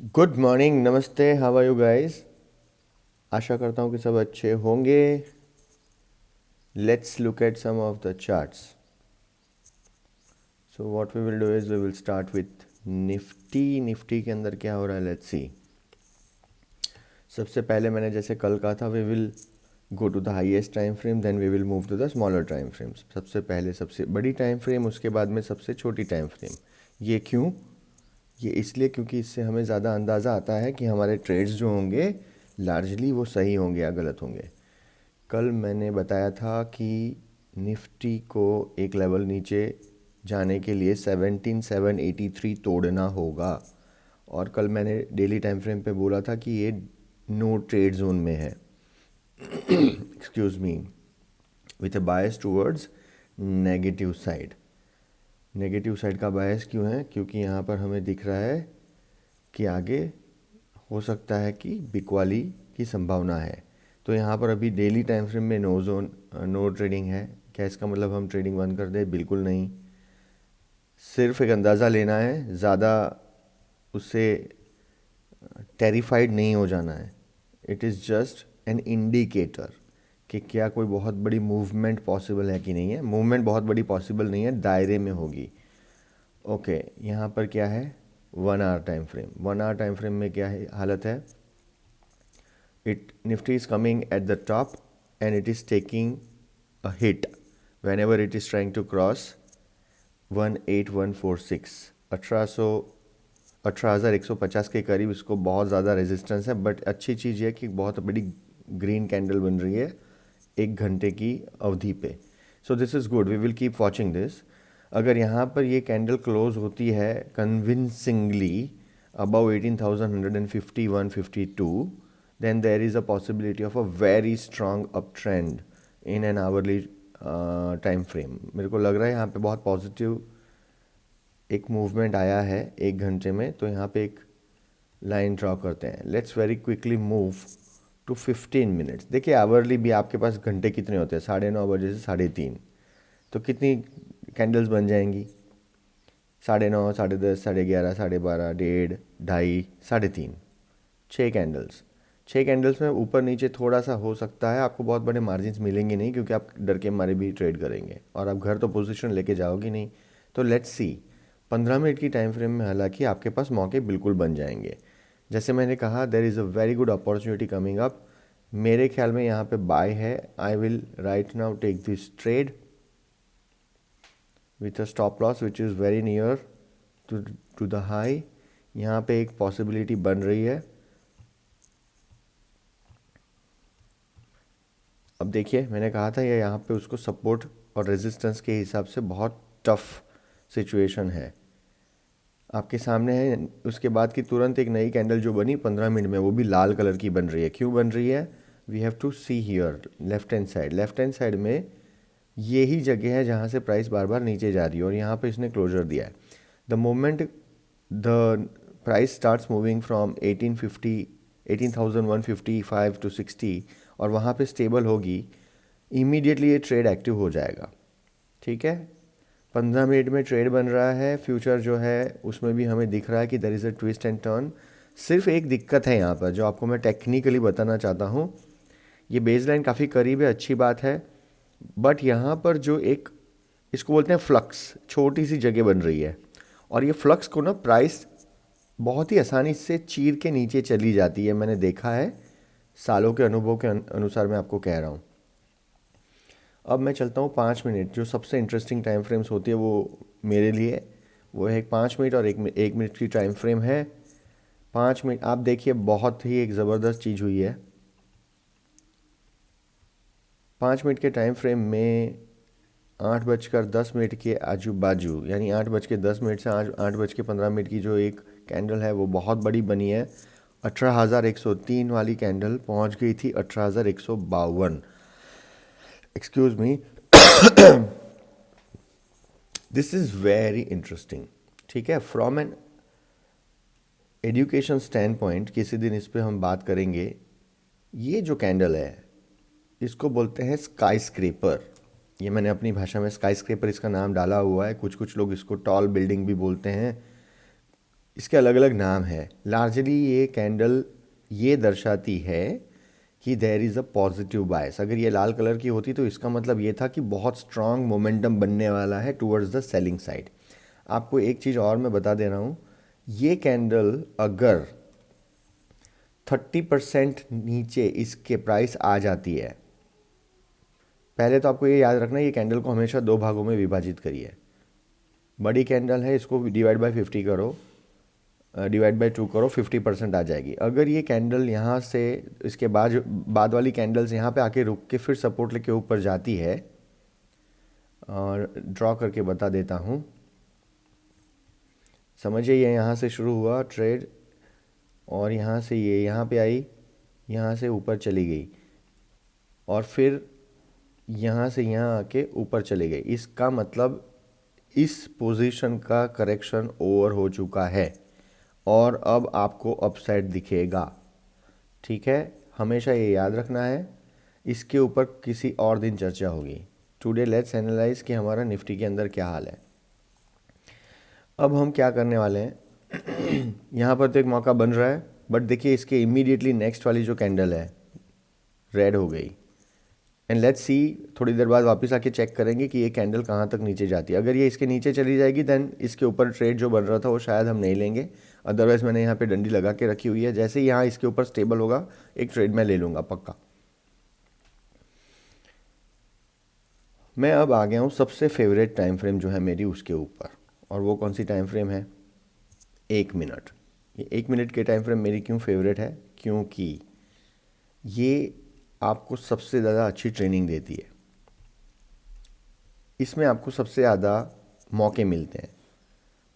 Good morning, नमस्ते, how are you guys. आशा करता हूँ कि सब अच्छे होंगे। Let's look at some of the charts. So what we will do is we will start with Nifty. Nifty के अंदर क्या हो रहा है, लेट्स सी। सबसे पहले मैंने जैसे कल कहा था, we will go to the highest time frame, then we will move to the smaller time frames. सबसे पहले सबसे बड़ी टाइम फ्रेम, उसके बाद में सबसे छोटी टाइम फ्रेम। ये क्यों? ये इसलिए क्योंकि इससे हमें ज़्यादा अंदाज़ा आता है कि हमारे ट्रेड्स जो होंगे लार्जली वो सही होंगे या गलत होंगे। कल मैंने बताया था कि निफ्टी को एक लेवल नीचे जाने के लिए 17,783 तोड़ना होगा। और कल मैंने डेली टाइम फ्रेम पे बोला था कि ये नो ट्रेड जोन में है, excuse me, with a bias towards negative side. Negative side का बायस क्यों है? क्योंकि यहाँ पर हमें दिख रहा है कि आगे हो सकता है कि बिकवाली की संभावना है। तो यहाँ पर अभी डेली टाइम फ्रेम में नो जोन, नो ट्रेडिंग है। क्या इसका मतलब हम ट्रेडिंग बंद कर दें? बिल्कुल नहीं। सिर्फ एक अंदाज़ा लेना है, ज़्यादा उससे टेरिफाइड नहीं हो जाना है। It is just an indicator कि क्या कोई बहुत बड़ी मूवमेंट पॉसिबल है कि नहीं है। मूवमेंट बहुत बड़ी पॉसिबल नहीं है, दायरे में होगी। ओके, यहाँ पर क्या है? 1 hour time frame. 1 hour time frame में क्या है हालत है? Nifty is coming at the top and it is taking a hit whenever it is trying to cross 18146। 18,150 के करीब इसको बहुत ज़्यादा रेजिस्टेंस है। बट अच्छी चीज़ ये कि बहुत बड़ी ग्रीन कैंडल बन रही है 1 घंटे की अवधि पे। So this is good, we will keep watching this. अगर यहाँ पर ये कैंडल क्लोज होती है convincingly above 18,150 152, then there is a possibility of a very strong uptrend in an hourly time frame। मेरे को लग रहा है यहाँ पे बहुत पॉजिटिव एक मूवमेंट आया है 1 घंटे में। तो यहाँ पे एक लाइन ड्रॉ करते हैं। Let's very quickly move to 15 minutes. देखिए आवरली भी आपके पास घंटे कितने होते हैं? 9:30 बजे से 3:30। तो कितनी कैंडल्स बन जाएंगी? 9:30, 10:30, 11:30, 12:30, 1:30, 2:30, 3:30। 6 कैंडल्स। 6 कैंडल्स में ऊपर नीचे थोड़ा सा हो सकता है, आपको बहुत बड़े मार्जिन्स मिलेंगे नहीं, क्योंकि आप डर के मारे भी ट्रेड करेंगे और आप घर तो पोजीशन लेके जाओगे नहीं। तो लेट्स सी। 15 मिनट की टाइम फ्रेम में हालांकि आपके पास मौके बिल्कुल बन जाएंगे। जैसे मैंने कहा, there is a very good opportunity coming up. मेरे ख्याल में यहाँ पे बाय है। I will right now take this trade with a stop loss which is very near to the high. यहाँ पे एक पॉसिबिलिटी बन रही है। अब देखिए, मैंने कहा था ये यहाँ पे उसको सपोर्ट और रेजिस्टेंस के हिसाब से बहुत टफ सिचुएशन है। आपके सामने है। उसके बाद की तुरंत एक नई कैंडल जो बनी 15 मिनट में, वो भी लाल कलर की बन रही है। क्यों बन रही है? We have to see here left hand side. Left hand side में यही जगह है जहाँ से प्राइस बार बार नीचे जा रही है और यहाँ पे इसने क्लोजर दिया है। The moment the price starts moving from 1850 18,155 to 60 और वहाँ पे स्टेबल होगी, इमीडिएटली ये ट्रेड एक्टिव हो जाएगा। ठीक है, 15 मिनट में ट्रेड बन रहा है। फ्यूचर जो है उसमें भी हमें दिख रहा है कि there is a twist and turn. सिर्फ एक दिक्कत है यहाँ पर जो आपको मैं टेक्निकली बताना चाहता हूँ। ये बेसलाइन काफ़ी करीब है, अच्छी बात है। बट यहाँ पर जो एक, इसको बोलते हैं फ्लक्स, छोटी सी जगह बन रही है और ये फ्लक्स को ना प्राइस बहुत ही आसानी से चीर के नीचे चली जाती है। मैंने देखा है, सालों के अनुभव के अनुसार मैं आपको कह रहा हूँ। अब मैं चलता हूँ 5 मिनट, जो सबसे इंटरेस्टिंग टाइम फ्रेम्स होती है वो मेरे लिए, वो है 5 मिनट और 1 मिनट की टाइम फ्रेम है। 5 मिनट आप देखिए, बहुत ही एक ज़बरदस्त चीज़ हुई है। 5 मिनट के टाइम फ्रेम में 8:10 के आजू बाजू, यानी 8:10 से 8:15 की जो एक कैंडल है वो बहुत बड़ी बनी है। 18,103 वाली कैंडल पहुंच गई थी 18,152। Excuse me, this is very interesting. ठीक है, from an education stand point किसी दिन इस पे हम बात करेंगे। ये जो कैंडल है इसको बोलते हैं स्काई स्क्रेपर। ये मैंने अपनी भाषा में स्काई स्क्रेपर इसका नाम डाला हुआ है। कुछ कुछ लोग इसको टॉल बिल्डिंग भी बोलते हैं। इसके अलग अलग नाम है। लार्जली ये कैंडल ये दर्शाती है कि देयर इज़ अ पॉजिटिव बायस। अगर ये लाल कलर की होती तो इसका मतलब ये था कि बहुत स्ट्रांग मोमेंटम बनने वाला है टुवर्ड्स द सेलिंग साइड। आपको एक चीज़ और मैं बता दे रहा हूँ, ये कैंडल अगर 30% नीचे इसके प्राइस आ जाती है, पहले तो आपको ये याद रखना ये कैंडल को हमेशा दो भागों में विभाजित करिए। बड़ी कैंडल है, इसको डिवाइड बाय 50 करो, डिवाइड बाय 2 करो, 50% आ जाएगी। अगर ये कैंडल यहाँ से इसके बाद वाली कैंडल्स यहाँ पे आके रुक के फिर सपोर्ट लेके ऊपर जाती है, और ड्रॉ करके बता देता हूँ। समझिए ये यहाँ से शुरू हुआ ट्रेड, और यहाँ से ये यहाँ पे आई, यहाँ से ऊपर चली गई, और फिर यहाँ से यहाँ आके ऊपर चली गई। इसका मतलब इस पोजीशन का करेक्शन ओवर हो चुका है और अब आपको अपसाइड दिखेगा। ठीक है, हमेशा ये याद रखना है। इसके ऊपर किसी और दिन चर्चा होगी। टुडे लेट्स एनालाइज कि हमारा निफ्टी के अंदर क्या हाल है। अब हम क्या करने वाले हैं यहाँ पर तो एक मौका बन रहा है, बट देखिए इसके इमीडिएटली नेक्स्ट वाली जो कैंडल है रेड हो गई, एंड लेट्स सी थोड़ी देर बाद वापस आके चेक करेंगे कि ये कैंडल कहाँ तक नीचे जाती है। अगर ये इसके नीचे चली जाएगी देन इसके ऊपर ट्रेड जो बन रहा था वो शायद हम नहीं लेंगे। अदरवाइज़ मैंने यहाँ पे डंडी लगा के रखी हुई है, जैसे ही यहाँ इसके ऊपर स्टेबल होगा एक ट्रेड मैं ले लूँगा पक्का। मैं अब आ गया हूँ सबसे फेवरेट टाइम फ्रेम जो है मेरी उसके ऊपर, और वो कौन सी टाइम फ्रेम है, 1 मिनट। ये 1 मिनट के टाइम फ्रेम मेरी क्यों फेवरेट है, क्योंकि ये आपको सबसे ज़्यादा अच्छी ट्रेनिंग देती है। इसमें आपको सबसे ज़्यादा मौके मिलते हैं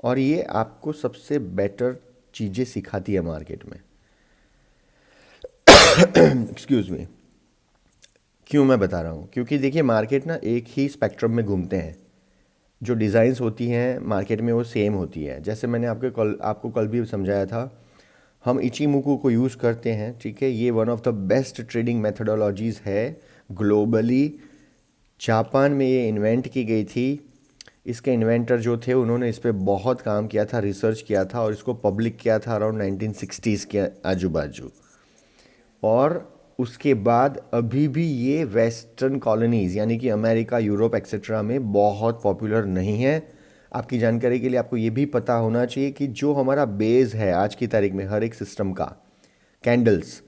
और ये आपको सबसे बेटर चीज़ें सिखाती है मार्केट में। एक्सक्यूज़ मी, क्यों मैं बता रहा हूँ, क्योंकि देखिए मार्केट ना एक ही स्पेक्ट्रम में घूमते हैं। जो डिज़ाइंस होती हैं मार्केट में वो सेम होती है। जैसे मैंने आपको कल भी समझाया था, हम इचिमुकू को यूज़ करते हैं। ठीक है, ये one of the best trading methodologies है ग्लोबली। जापान में ये इन्वेंट की गई थी। इसके इन्वेंटर जो थे उन्होंने इस पर बहुत काम किया था, रिसर्च किया था, और इसको पब्लिक किया था अराउंड 1960s के आजू बाजू। और उसके बाद अभी भी ये वेस्टर्न कॉलोनीज़ यानी कि अमेरिका, यूरोप एक्सेट्रा में बहुत पॉपुलर नहीं है। आपकी जानकारी के लिए आपको ये भी पता होना चाहिए कि जो हमारा बेस है आज की तारीख में हर एक सिस्टम का, कैंडल्स,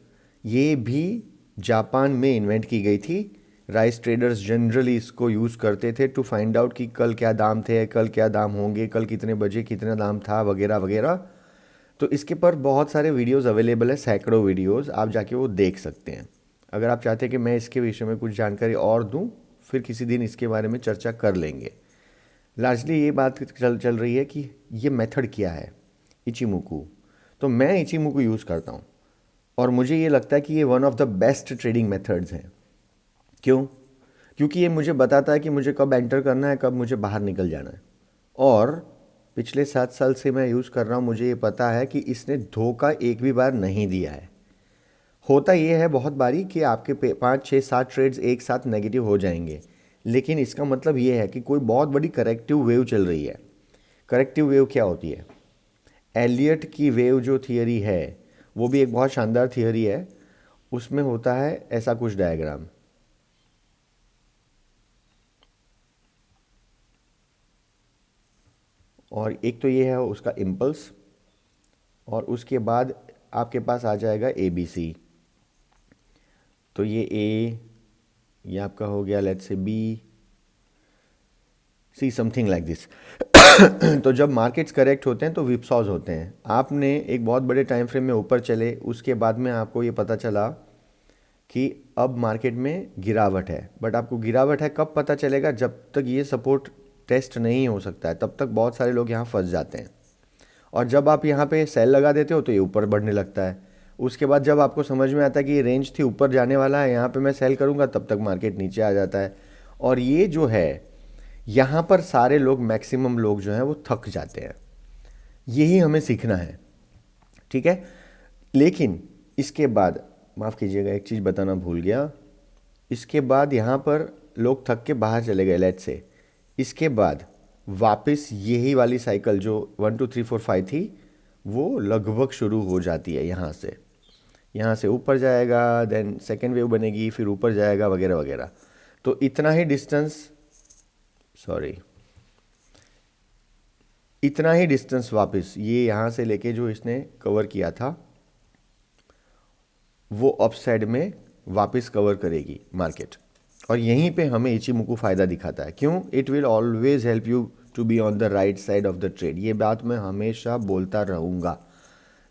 ये भी जापान में इन्वेंट की गई थी। राइस ट्रेडर्स जनरली इसको यूज़ करते थे टू फाइंड आउट कि कल क्या दाम थे, कल क्या दाम होंगे, कल कितने बजे कितना दाम था, वगैरह वगैरह। तो इसके पर बहुत सारे वीडियोस अवेलेबल है, सैकड़ों वीडियोस, आप जाके वो देख सकते हैं। अगर आप चाहते हैं कि मैं इसके विषय में कुछ जानकारी और दूं, फिर किसी दिन इसके बारे में चर्चा कर लेंगे। लार्जली ये बात चल रही है कि ये मेथड क्या है, इचिमुकू। तो मैं इचिमुकू यूज़ करता हूँ और मुझे ये लगता है कि ये one of the best trading methods हैं। क्यों? क्योंकि ये मुझे बताता है कि मुझे कब एंटर करना है, कब मुझे बाहर निकल जाना है। और पिछले 7 साल से मैं यूज़ कर रहा हूँ, मुझे ये पता है कि इसने धोखा एक भी बार नहीं दिया है। होता ये है बहुत बारी कि आपके 5, 6, 7 ट्रेड्स एक साथ नेगेटिव हो जाएंगे, लेकिन इसका मतलब ये है कि कोई बहुत बड़ी करेक्टिव वेव चल रही है। करेक्टिव वेव क्या होती है? एलियट की वेव जो थियरी है वो भी एक बहुत शानदार थियरी है। उसमें होता है ऐसा कुछ डायग्राम, और एक तो ये है उसका इम्पल्स, और उसके बाद आपके पास आ जाएगा ABC। तो ये A, ये आपका हो गया let's say B, see something like this. तो जब मार्केट्स करेक्ट होते हैं तो विपसॉज होते हैं। आपने एक बहुत बड़े टाइम फ्रेम में ऊपर चले, उसके बाद में आपको ये पता चला कि अब मार्केट में गिरावट है, बट आपको गिरावट है कब पता चलेगा? जब तक ये सपोर्ट टेस्ट नहीं हो सकता है तब तक बहुत सारे लोग यहाँ फंस जाते हैं। और जब आप यहाँ पे सेल लगा देते हो तो ये ऊपर बढ़ने लगता है। उसके बाद जब आपको समझ में आता है कि ये रेंज थी, ऊपर जाने वाला है, यहाँ पे मैं सेल करूँगा, तब तक मार्केट नीचे आ जाता है। और ये जो है यहाँ पर सारे लोग, मैक्सिमम लोग जो हैं वो थक जाते हैं। यही हमें सीखना है, ठीक है। लेकिन इसके बाद माफ़ कीजिएगा, एक चीज़ बताना भूल गया। इसके बाद यहाँ पर लोग थक के बाहर चले गए लेट से। इसके बाद वापस यही वाली साइकिल जो 1 2 3 4 5 थी, वो लगभग शुरू हो जाती है यहाँ से ऊपर जाएगा, देन सेकेंड वेव बनेगी, फिर ऊपर जाएगा वगैरह वगैरह। तो इतना ही डिस्टेंस वापस ये यहाँ से लेके जो इसने कवर किया था वो अपसाइड में वापस कवर करेगी मार्केट, और यहीं पे हमें इचिमुकु फ़ायदा दिखाता है। क्यों? It will always help you to be on the right side of the trade. ये बात मैं हमेशा बोलता रहूँगा।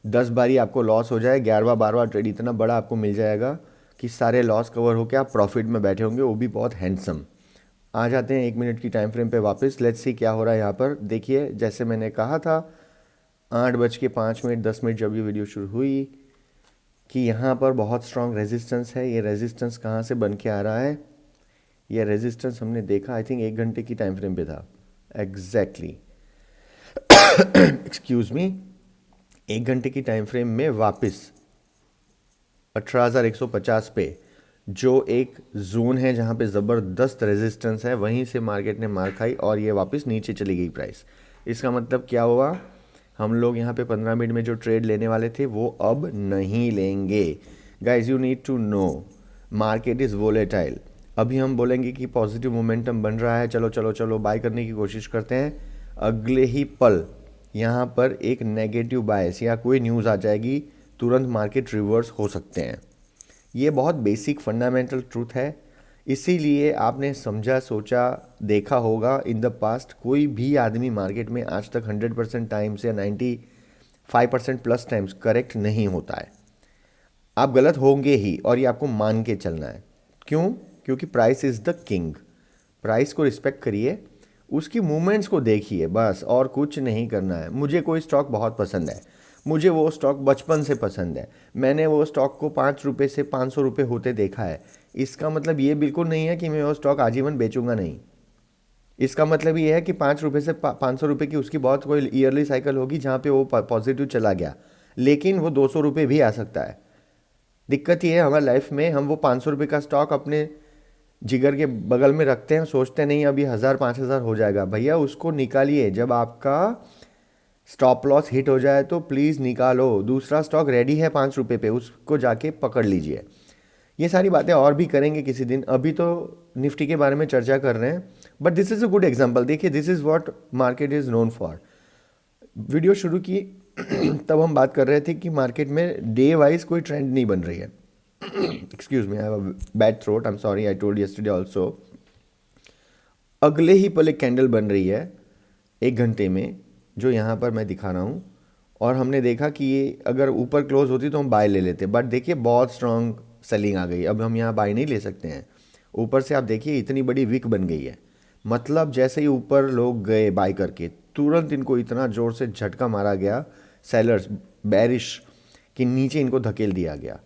10 बारी आपको लॉस हो जाए, 11वां 12वां ट्रेड इतना बड़ा आपको मिल जाएगा कि सारे लॉस कवर होकर आप प्रॉफिट में बैठे होंगे, वो भी बहुत हैंडसम। आ जाते हैं 1 मिनट की टाइम फ्रेम पे वापस। लेट्स सी क्या हो रहा है यहाँ पर। देखिए, जैसे मैंने कहा था 8:05 10 मिनट जब ये वीडियो शुरू हुई कि यहाँ पर बहुत स्ट्रॉन्ग रेजिस्टेंस है। ये रेजिस्टेंस कहाँ से बन के आ रहा है? ये रेजिस्टेंस हमने देखा आई थिंक 1 घंटे की टाइम फ्रेम पे था एग्जैक्टली। एक्सक्यूज मी, 1 घंटे की टाइम फ्रेम में वापस 18,150 पे जो एक जोन है जहाँ पे ज़बरदस्त रेजिस्टेंस है, वहीं से मार्केट ने मार खाई और ये वापस नीचे चली गई प्राइस। इसका मतलब क्या हुआ? हम लोग यहाँ पे 15 मिनट में जो ट्रेड लेने वाले थे वो अब नहीं लेंगे। Guys you need to know market is volatile. अभी हम बोलेंगे कि पॉजिटिव मोमेंटम बन रहा है, चलो चलो चलो बाय करने की कोशिश करते हैं, अगले ही पल यहाँ पर एक नेगेटिव बायस या कोई न्यूज़ आ जाएगी, तुरंत मार्केट रिवर्स हो सकते हैं। ये बहुत बेसिक फंडामेंटल ट्रूथ है। इसीलिए आपने समझा, सोचा, देखा होगा इन द पास्ट कोई भी आदमी मार्केट में आज तक 100% टाइम्स या 95% प्लस टाइम्स करेक्ट नहीं होता है। आप गलत होंगे ही और ये आपको मान के चलना है। क्यों? क्योंकि price is the king. Price को रिस्पेक्ट करिए, उसकी मूवमेंट्स को देखिए, बस और कुछ नहीं करना है। मुझे कोई स्टॉक बहुत पसंद है, मुझे वो स्टॉक बचपन से पसंद है, मैंने वो स्टॉक को 5 रुपये से 500 रुपये होते देखा है। इसका मतलब ये बिल्कुल नहीं है कि मैं वो स्टॉक आजीवन बेचूंगा नहीं। इसका मतलब ये है कि 5 रुपये से 500 रुपये की उसकी बहुत कोई ईयरली साइकिल होगी जहाँ पे वो पॉजिटिव चला गया, लेकिन वो 200 रुपये भी आ सकता है। दिक्कत ये है हमारी लाइफ में, हम वो 500 रुपये का स्टॉक अपने जिगर के बगल में रखते हैं, सोचते नहीं अभी 1000 5000 हो जाएगा। भैया उसको निकालिए, जब आपका स्टॉप लॉस हिट हो जाए तो प्लीज़ निकालो। दूसरा स्टॉक रेडी है 5 रुपये पे, उसको जाके पकड़ लीजिए। ये सारी बातें और भी करेंगे किसी दिन, अभी तो निफ्टी के बारे में चर्चा कर रहे हैं, but this is a good example. देखिए, this is what market is known for. Video शुरू की तब हम बात कर रहे थे कि मार्केट में डे वाइज कोई ट्रेंड नहीं बन रही है। Excuse me, I have a bad throat, I am sorry, I told yesterday also. अगले ही पल एक कैंडल बन रही है 1 घंटे में, जो यहाँ पर मैं दिखा रहा हूँ, और हमने देखा कि ये अगर ऊपर क्लोज होती तो हम बाय ले लेते, बट देखिए बहुत स्ट्रांग सेलिंग आ गई। अब हम यहाँ बाय नहीं ले सकते हैं। ऊपर से आप देखिए इतनी बड़ी विक बन गई है, मतलब जैसे ही ऊपर लोग गए बाय करके, तुरंत इनको इतना ज़ोर से झटका मारा गया सेलर्स बैरिश, कि नीचे इनको धकेल दिया गया।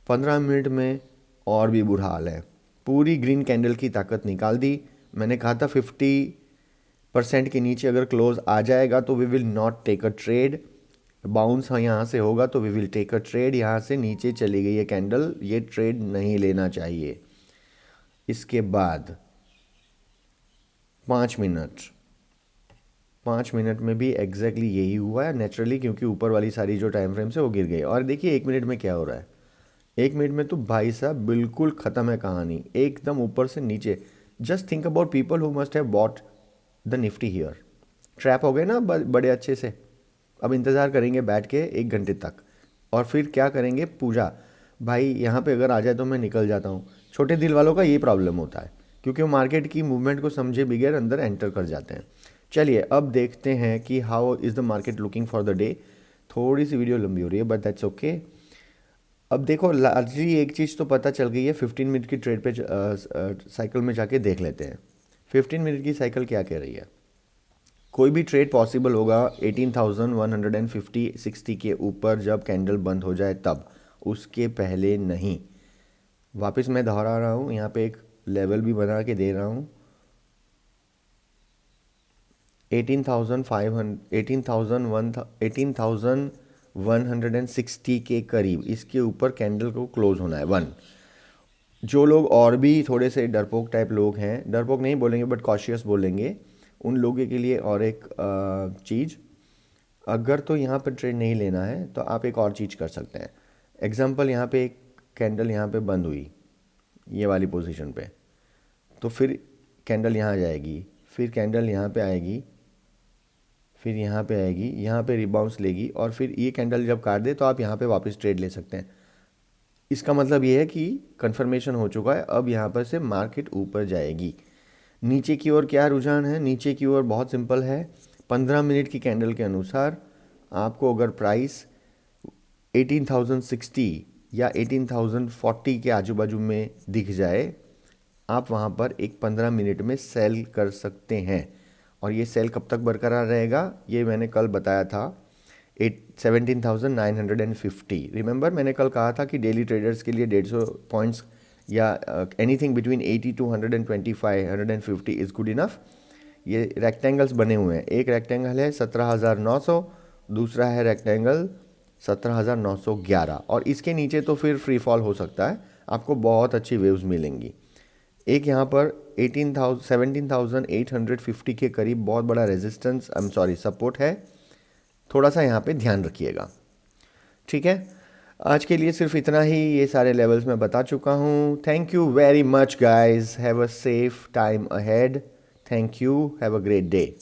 15 मिनट में और भी बुरा हाल है, पूरी ग्रीन कैंडल की ताकत निकाल दी। मैंने कहा था 50% के नीचे अगर क्लोज आ जाएगा तो we will not take a trade. Bounce यहाँ से होगा तो we will take a trade. यहाँ से नीचे चली गई है कैंडल, ये ट्रेड नहीं लेना चाहिए। इसके बाद 5 मिनट में भी एग्जैक्टली यही हुआ है नेचुरली, क्योंकि ऊपर वाली सारी जो टाइम फ्रेम्स है वो गिर गई। और देखिए 1 मिनट में क्या हो रहा है। 1 मिनट में तो भाई साहब बिल्कुल ख़त्म है कहानी, एकदम ऊपर से नीचे। Just think about people who must have bought the Nifty here. Trap हो गए ना बड़े अच्छे से। अब इंतज़ार करेंगे बैठ के 1 घंटे तक, और फिर क्या करेंगे? पूजा। भाई यहाँ पे अगर आ जाए तो मैं निकल जाता हूँ। छोटे दिल वालों का ये प्रॉब्लम होता है, क्योंकि वो मार्केट की मूवमेंट को समझे बगैर अंदर एंटर कर जाते हैं। चलिए अब देखते हैं कि how is the market looking for the day. थोड़ी सी वीडियो लंबी हो रही है बट दैट्स ओके। अब देखो लार्जली एक चीज़ तो पता चल गई है। 15 मिनट की ट्रेड पे साइकिल में जाके देख लेते हैं 15 मिनट की साइकिल क्या कह रही है। कोई भी ट्रेड पॉसिबल होगा 18,150-60 के ऊपर जब कैंडल बंद हो जाए तब, उसके पहले नहीं। वापस मैं दोहरा रहा हूँ, यहाँ पे एक लेवल भी बना के दे रहा हूँ 18,160 के करीब, इसके ऊपर कैंडल को क्लोज होना है 1। जो लोग और भी थोड़े से डरपोक टाइप लोग हैं, डरपोक नहीं बोलेंगे बट कॉशियस बोलेंगे, उन लोगों के लिए और एक चीज़, अगर तो यहाँ पर ट्रेड नहीं लेना है तो आप एक और चीज़ कर सकते हैं। एग्जांपल, यहाँ पे एक कैंडल यहाँ पे बंद हुई ये वाली पोजीशन पे, तो फिर कैंडल यहाँ जाएगी, फिर कैंडल यहाँ पे आएगी, फिर यहाँ पे आएगी, यहाँ पे रिबाउंस लेगी, और फिर ये कैंडल जब काट दे तो आप यहाँ पे वापस ट्रेड ले सकते हैं। इसका मतलब ये है कि कंफर्मेशन हो चुका है, अब यहाँ पर से मार्केट ऊपर जाएगी। नीचे की ओर क्या रुझान है? नीचे की ओर बहुत सिंपल है, 15 मिनट की कैंडल के अनुसार आपको अगर प्राइस 18,060 या 18,040 के आजू बाजू में दिख जाए, आप वहाँ पर एक 15 मिनट में सेल कर सकते हैं। और ये सेल कब तक बरकरार रहेगा, ये मैंने कल बताया था, 17,950। रिमेंबर, मैंने कल कहा था कि डेली ट्रेडर्स के लिए 150 पॉइंट्स या anything between 80 to 125 150 is good enough. ये रेक्टेंगल्स बने हुए हैं, एक रेक्टेंगल है 17,900, दूसरा है रेक्टेंगल 17,911, और इसके नीचे तो फिर फ्री फॉल हो सकता है, आपको बहुत अच्छी वेव्स मिलेंगी। एक यहाँ पर 17,850 के करीब बहुत बड़ा रेजिस्टेंस सपोर्ट है, थोड़ा सा यहाँ पे ध्यान रखिएगा। ठीक है, आज के लिए सिर्फ इतना ही, ये सारे लेवल्स मैं बता चुका हूँ। Thank you very much guys, have a safe time ahead. Thank you, have a great day.